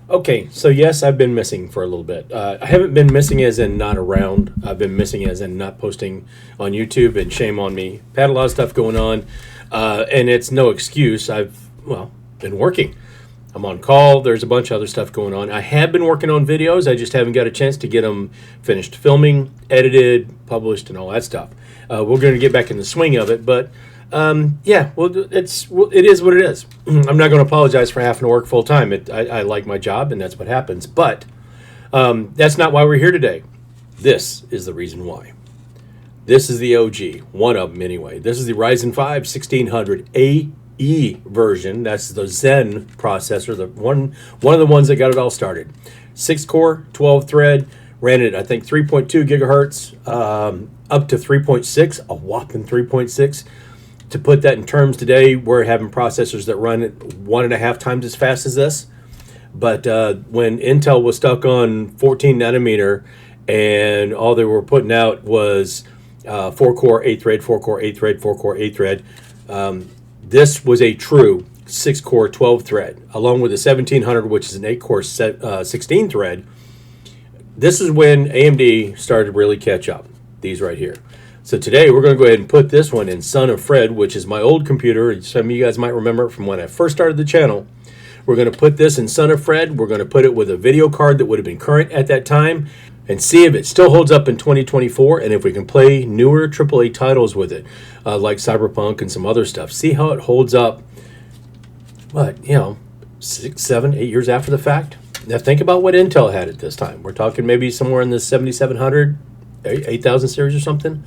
Okay, so yes, I've been missing for a little bit. I haven't been missing as in not around. I've been missing as in not posting on YouTube, and shame on me. Had a lot of stuff going on, and it's no excuse. I've been working. I'm on call. There's a bunch of other stuff going on. I have been working on videos. I just haven't got a chance to get them finished filming, edited, published, and all that stuff. We're going to get back in the swing of it, but yeah, it is what it is. I'm not going to apologize for having to work full time. I like my job, and that's what happens. But that's not why we're here today. This is the reason why. This is the OG, one of them anyway. This is the Ryzen 5 1600 AE version. That's the Zen processor, the one of the ones that got it all started. 6-core, 12-thread, ran it I think 3.2 gigahertz, up to 3.6, a whopping 3.6. To put that in terms today, we're having processors that run at 1.5 times as fast as this. But when Intel was stuck on 14 nanometer and all they were putting out was 4-core, 8-thread, 4-core, 8-thread, 4-core, 8-thread, this was a true 6-core, 12-thread, along with the 1700, which is an 8-core 16-thread. This is when AMD started to really catch up, these right here. So today we're going to go ahead and put this one in Son of Fred, which is my old computer. Some of you guys might remember it from when I first started the channel. We're going to put this in Son of Fred. We're going to put it with a video card that would have been current at that time and see if it still holds up in 2024 and if we can play newer AAA titles with it, like Cyberpunk and some other stuff. See how it holds up, 6, 7, 8 years after the fact? Now think about what Intel had at this time. We're talking maybe somewhere in the 7700, 8000 series or something.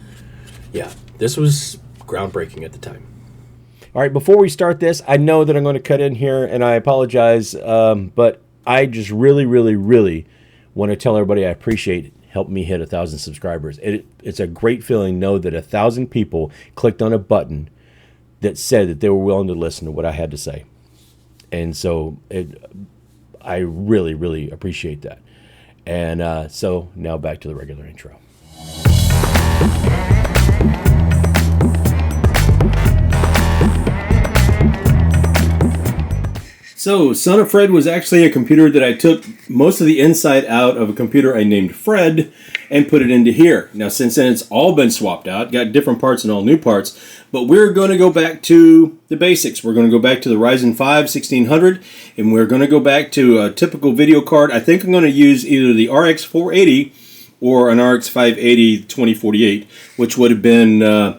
Yeah, this was groundbreaking at the time. All right, before we start this, I know that I'm going to cut in here, and I apologize, but I just really, really, really want to tell everybody I appreciate helping me hit 1,000 subscribers. It's a great feeling to know that 1,000 people clicked on a button that said that they were willing to listen to what I had to say. And so I really, really appreciate that. And so now back to the regular intro. So, Son of Fred was actually a computer that I took most of the inside out of a computer I named Fred and put it into here. Now, since then, it's all been swapped out, got different parts and all new parts, but we're going to go back to the basics. We're going to go back to the Ryzen 5 1600, and we're going to go back to a typical video card. I think I'm going to use either the RX 480 or an RX 580 2048, which would have been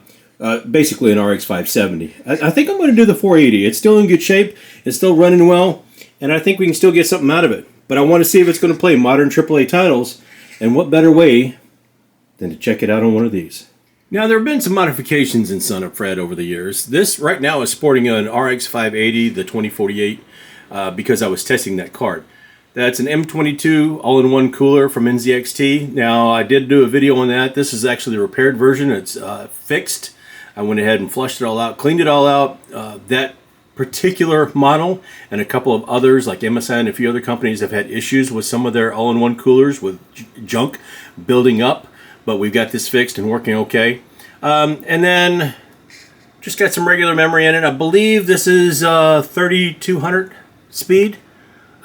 basically an RX 570. I think I'm going to do the 480. It's still in good shape. It's still running well, and I think we can still get something out of it. But I want to see if it's going to play modern AAA titles, and what better way than to check it out on one of these. Now, there have been some modifications in Son of Fred over the years. This right now is sporting an RX 580, the 2048, because I was testing that card. That's an M22 all-in-one cooler from NZXT. Now, I did do a video on that. This is actually the repaired version. It's fixed. I went ahead and flushed it all out, cleaned it all out. That particular model and a couple of others like MSI and a few other companies have had issues with some of their all-in-one coolers with junk building up, but we've got this fixed and working okay. And then just got some regular memory in it. I believe this is 3200 speed.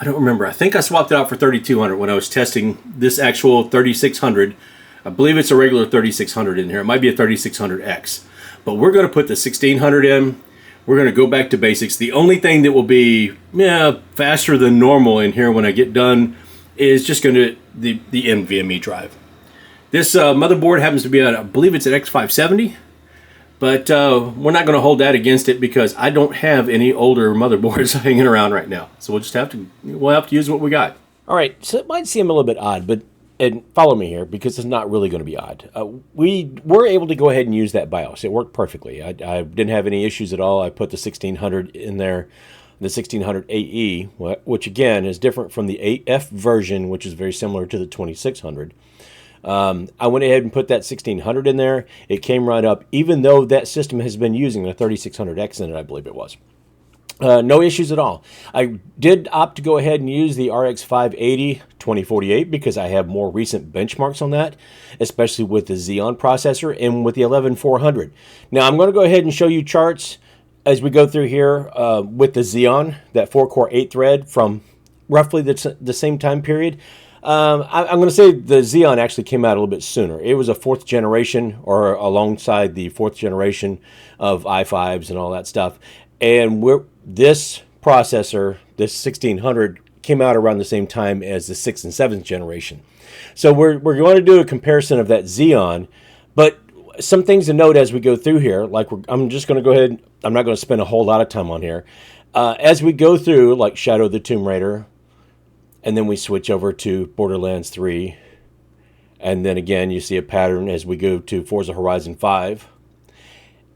I don't remember. I think I swapped it out for 3200 when I was testing this actual 3600. I believe it's a regular 3600 in here. It might be a 3600X. But we're going to put the 1600 in. We're going to go back to basics. The only thing that will be faster than normal in here when I get done is just going to the NVMe drive. This motherboard happens to be, I believe it's an X570. But we're not going to hold that against it because I don't have any older motherboards hanging around right now. So we'll have to use what we got. All right, so it might seem a little bit odd, but and follow me here because it's not really going to be odd. We were able to go ahead and use that BIOS. It worked perfectly. I didn't have any issues at all. I put the 1600 in there, the 1600 AE, which again is different from the AF version, which is very similar to the 2600. I went ahead and put that 1600 in there. It came right up, even though that system has been using a 3600X in it, I believe it was. No issues at all. I did opt to go ahead and use the RX 580 2048 because I have more recent benchmarks on that, especially with the Xeon processor and with the 11400. Now I'm going to go ahead and show you charts as we go through here with the Xeon, that 4-core 8-thread from roughly the same time period. I'm going to say the Xeon actually came out a little bit sooner. It was a 4th generation, or alongside the 4th generation of i5s and all that stuff. And this processor, this 1600, came out around the same time as the 6th and 7th generation. So we're going to do a comparison of that Xeon, but some things to note as we go through here. Like I'm just going to go ahead. I'm not going to spend a whole lot of time on here. As we go through, like Shadow of the Tomb Raider, and then we switch over to Borderlands 3, and then again you see a pattern as we go to Forza Horizon 5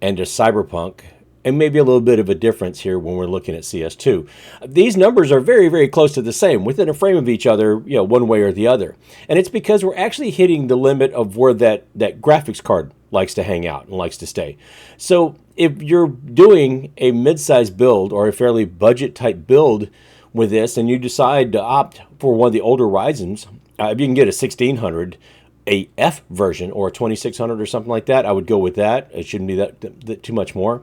and to Cyberpunk, and maybe a little bit of a difference here when we're looking at CS2. These numbers are very, very close to the same, within a frame of each other, one way or the other. And it's because we're actually hitting the limit of where that graphics card likes to hang out and likes to stay. So if you're doing a mid-size build or a fairly budget-type build with this, and you decide to opt for one of the older Ryzens, if you can get a 1600, a F version, or a 2600 or something like that, I would go with that. It shouldn't be that too much more.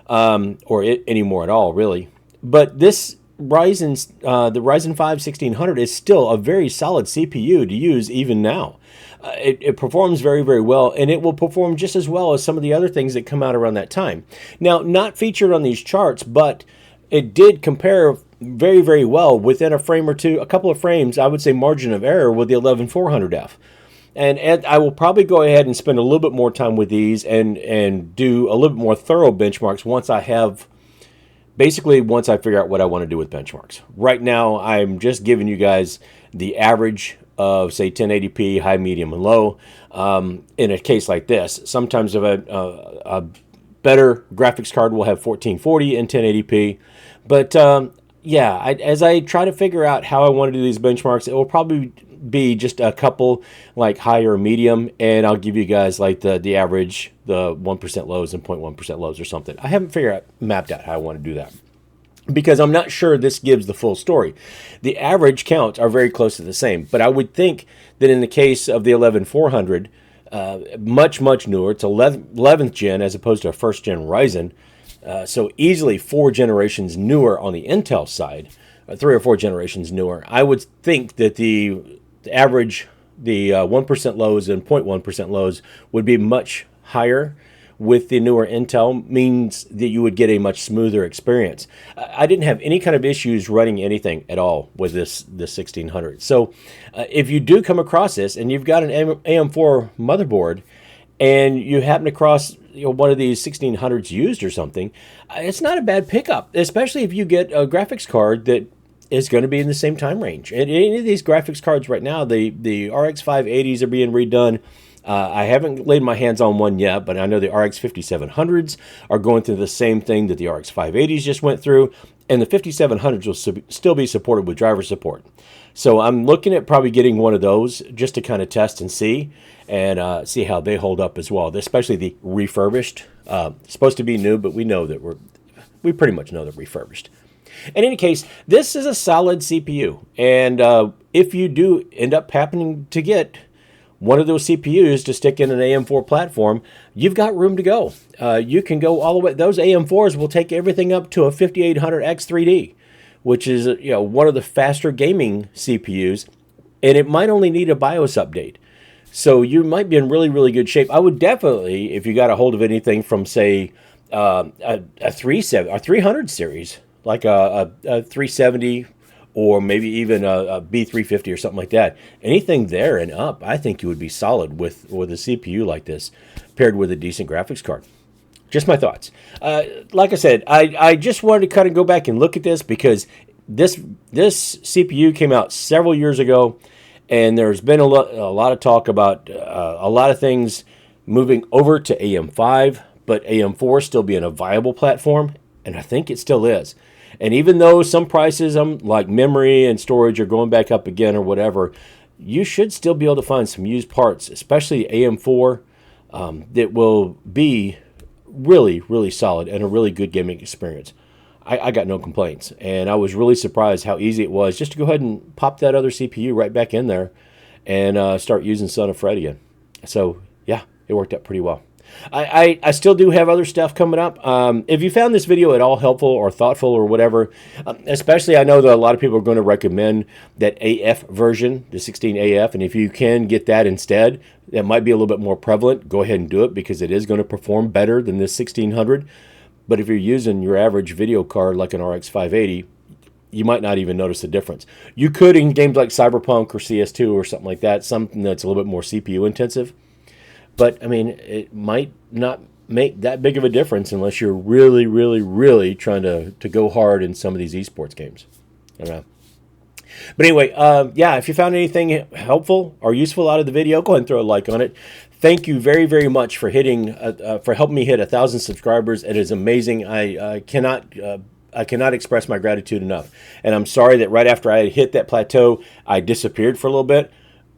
Or any more at all, really. But this the Ryzen 5 1600 is still a very solid CPU to use even now. It performs very, very well, and it will perform just as well as some of the other things that come out around that time. Now, not featured on these charts, but it did compare very, very well within a frame or two, a couple of frames, I would say margin of error with the 11400F. And I will probably go ahead and spend a little bit more time with these and do a little bit more thorough benchmarks once I figure out what I want to do with benchmarks. Right now, I'm just giving you guys the average of, say, 1080p, high, medium, and low. In a case like this, sometimes a better graphics card will have 1440 and 1080p. But as I try to figure out how I want to do these benchmarks, it will probably be just a couple like high or medium, and I'll give you guys like the average, the 1% lows and 0.1% lows or something. I haven't mapped out how I want to do that, because I'm not sure this gives the full story. The average counts are very close to the same, but I would think that in the case of the 11400, much newer, it's 11th gen as opposed to a 1st gen Ryzen, so easily 4 generations newer on the Intel side, 3 or 4 generations newer. I would think that the average, the 1% lows and 0.1% lows would be much higher with the newer Intel, means that you would get a much smoother experience. I didn't have any kind of issues running anything at all with this 1600. So if you do come across this and you've got an AM4 motherboard and you happen to cross one of these 1600s used or something, it's not a bad pickup, especially if you get a graphics card that is going to be in the same time range. And any of these graphics cards right now, the RX 580s are being redone. I haven't laid my hands on one yet, but I know the RX 5700s are going through the same thing that the RX 580s just went through, and the 5700s will still be supported with driver support. So I'm looking at probably getting one of those just to kind of test and see how they hold up as well, especially the refurbished. Supposed to be new, but we know that we pretty much know they're refurbished. In any case, this is a solid CPU, and if you do end up happening to get one of those CPUs to stick in an AM4 platform, you've got room to go. You can go all the way. Those AM4s will take everything up to a 5800X3D, which is one of the faster gaming CPUs, and it might only need a BIOS update. So you might be in really, really good shape. I would definitely, if you got a hold of anything from, say, a 300 series, like a 370, or maybe even a B350 or something like that. Anything there and up, I think you would be solid with a CPU like this, paired with a decent graphics card. Just my thoughts. Like I said, I just wanted to kind of go back and look at this, because this CPU came out several years ago, and there's been a lot of talk about a lot of things moving over to AM5, but AM4 still being a viable platform, and I think it still is. And even though some prices, like memory and storage, are going back up again or whatever, you should still be able to find some used parts, especially AM4, that will be really, really solid and a really good gaming experience. I got no complaints, and I was really surprised how easy it was just to go ahead and pop that other CPU right back in there and start using Son of Fred again. So yeah, it worked out pretty well. I still do have other stuff coming up. If you found this video at all helpful or thoughtful or whatever, especially I know that a lot of people are going to recommend that AF version, the 16AF, and if you can get that instead, that might be a little bit more prevalent. Go ahead and do it because it is going to perform better than this 1600. But if you're using your average video card like an RX 580, you might not even notice the difference. You could in games like Cyberpunk or CS2 or something like that, something that's a little bit more CPU intensive. But, I mean, it might not make that big of a difference unless you're really, really, really trying to go hard in some of these esports games. I don't know. But anyway, yeah, if you found anything helpful or useful out of the video, go ahead and throw a like on it. Thank you very, very much for helping me hit 1,000 subscribers. It is amazing. I cannot express my gratitude enough. And I'm sorry that right after I hit that plateau, I disappeared for a little bit.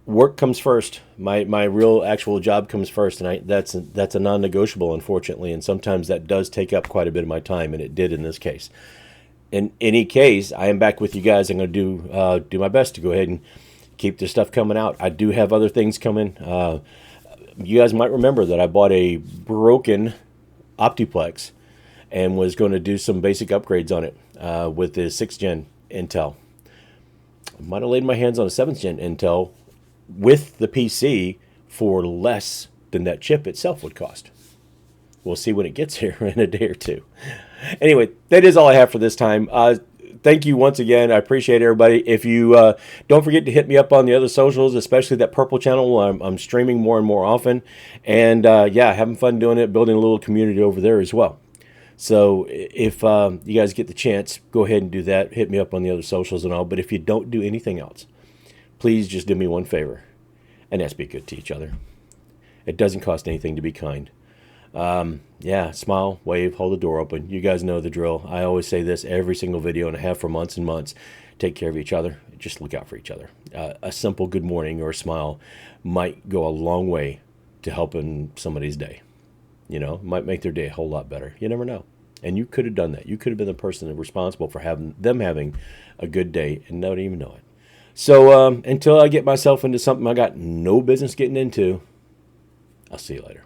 Work comes first. My real actual job comes first, and that's a non-negotiable, unfortunately. And sometimes that does take up quite a bit of my time, and it did in this case. In any case, I am back with you guys. I'm going to do my best to go ahead and keep this stuff coming out. I do have other things coming. You guys might remember that I bought a broken Optiplex and was going to do some basic upgrades on it with the 6th gen Intel. I might have laid my hands on a 7th gen Intel with the PC for less than that chip itself would cost. We'll see when it gets here in a day or two. Anyway, that is all I have for this time. Thank you once again. I appreciate everybody. If you don't forget to hit me up on the other socials, especially that Purple channel. I'm streaming more and more often. And yeah, having fun doing it, building a little community over there as well. So if you guys get the chance, go ahead and do that. Hit me up on the other socials and all. But if you don't do anything else, please just do me one favor, and that's be good to each other. It doesn't cost anything to be kind. Yeah, smile, wave, hold the door open. You guys know the drill. I always say this every single video, and I have for months and months. Take care of each other. Just look out for each other. A simple good morning or a smile might go a long way to helping somebody's day. You know, might make their day a whole lot better. You never know. And you could have done that. You could have been the person responsible for having a good day and not even know it. So until I get myself into something I got no business getting into, I'll see you later.